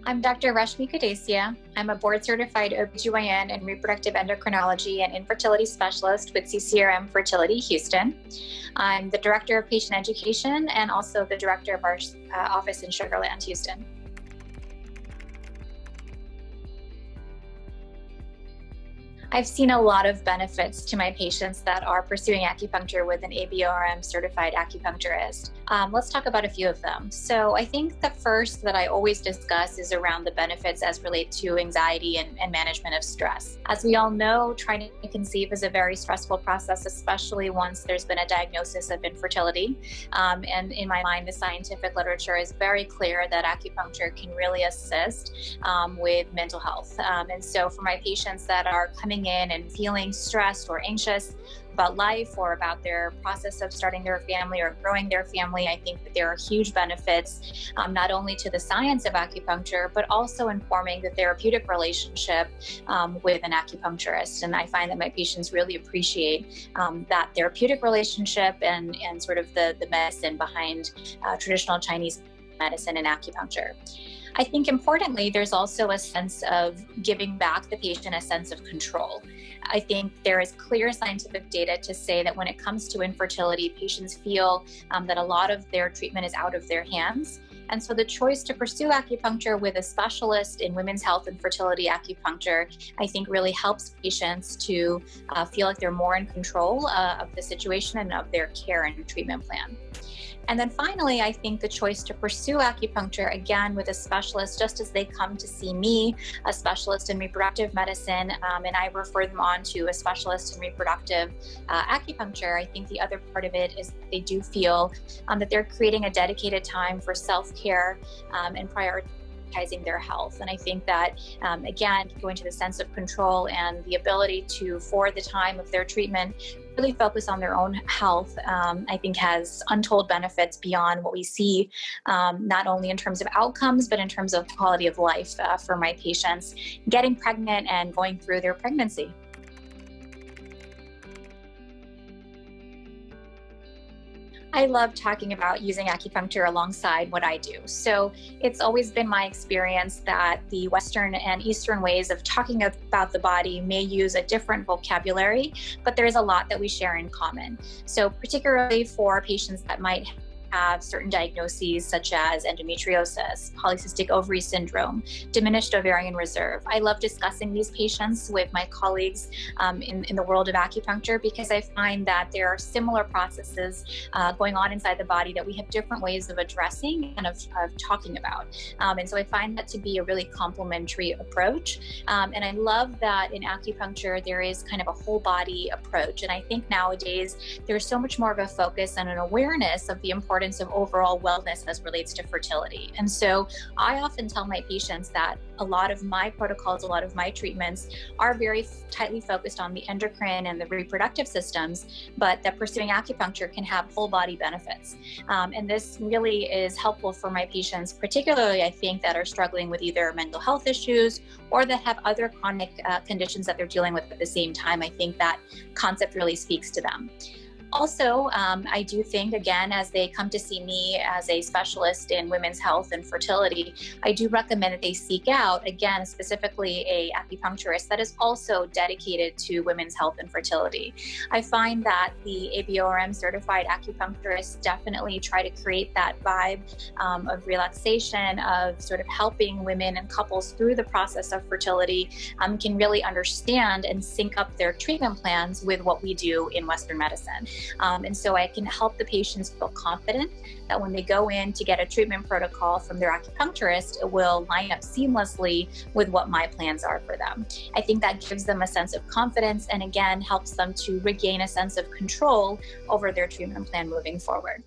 I'm Dr. Rashmi Kadesia. I'm a board-certified OBGYN and reproductive endocrinology and infertility specialist with CCRM Fertility Houston. I'm the Director of Patient Education and also the Director of our office in Sugar Land, Houston. I've seen a lot of benefits to my patients that are pursuing acupuncture with an ABORM certified acupuncturist. Let's talk about a few of them. So I think the first that I always discuss is around the benefits as relate to anxiety and management of stress. As we all know, trying to conceive is a very stressful process, especially once there's been a diagnosis of infertility. And in my mind, the scientific literature is very clear that acupuncture can really assist with mental health. And so for my patients that are coming in and feeling stressed or anxious about life or about their process of starting their family or growing their family, I think that there are huge benefits, not only to the science of acupuncture, but also informing the therapeutic relationship with an acupuncturist. And I find that my patients really appreciate that therapeutic relationship and sort of the medicine behind traditional Chinese medicine and acupuncture. I think importantly, there's also a sense of giving back the patient a sense of control. I think there is clear scientific data to say that when it comes to infertility, patients feel that a lot of their treatment is out of their hands. And so the choice to pursue acupuncture with a specialist in women's health and fertility acupuncture, I think really helps patients to feel like they're more in control of the situation and of their care and treatment plan. And then finally, I think the choice to pursue acupuncture, again, with a specialist, just as they come to see me, a specialist in reproductive medicine, and I refer them on to a specialist in reproductive acupuncture, I think the other part of it is that they do feel that they're creating a dedicated time for self-care and prioritizing their health. And I think that, again, going to the sense of control and the ability to, for the time of their treatment, really focus on their own health, I think has untold benefits beyond what we see, not only in terms of outcomes, but in terms of quality of life for my patients getting pregnant and going through their pregnancy. I love talking about using acupuncture alongside what I do. So it's always been my experience that the Western and Eastern ways of talking about the body may use a different vocabulary, but there's a lot that we share in common. So particularly for patients that might have certain diagnoses such as endometriosis, polycystic ovary syndrome, diminished ovarian reserve. I love discussing these patients with my colleagues in the world of acupuncture because I find that there are similar processes going on inside the body that we have different ways of addressing and of talking about. And so I find that to be a really complementary approach. And I love that in acupuncture, there is kind of a whole body approach. And I think nowadays there's so much more of a focus and an awareness of the importance of overall wellness as relates to fertility. And so I often tell my patients that a lot of my protocols, a lot of my treatments are very tightly focused on the endocrine and the reproductive systems, but that pursuing acupuncture can have whole body benefits. And this really is helpful for my patients, particularly I think that are struggling with either mental health issues or that have other chronic conditions that they're dealing with at the same time. I think that concept really speaks to them. Also, I do think, again, as they come to see me as a specialist in women's health and fertility, I do recommend that they seek out, again, specifically a acupuncturist that is also dedicated to women's health and fertility. I find that the ABORM certified acupuncturists definitely try to create that vibe of relaxation, of sort of helping women and couples through the process of fertility, can really understand and sync up their treatment plans with what we do in Western medicine. And so I can help the patients feel confident that when they go in to get a treatment protocol from their acupuncturist, it will line up seamlessly with what my plans are for them. I think that gives them a sense of confidence and again helps them to regain a sense of control over their treatment plan moving forward.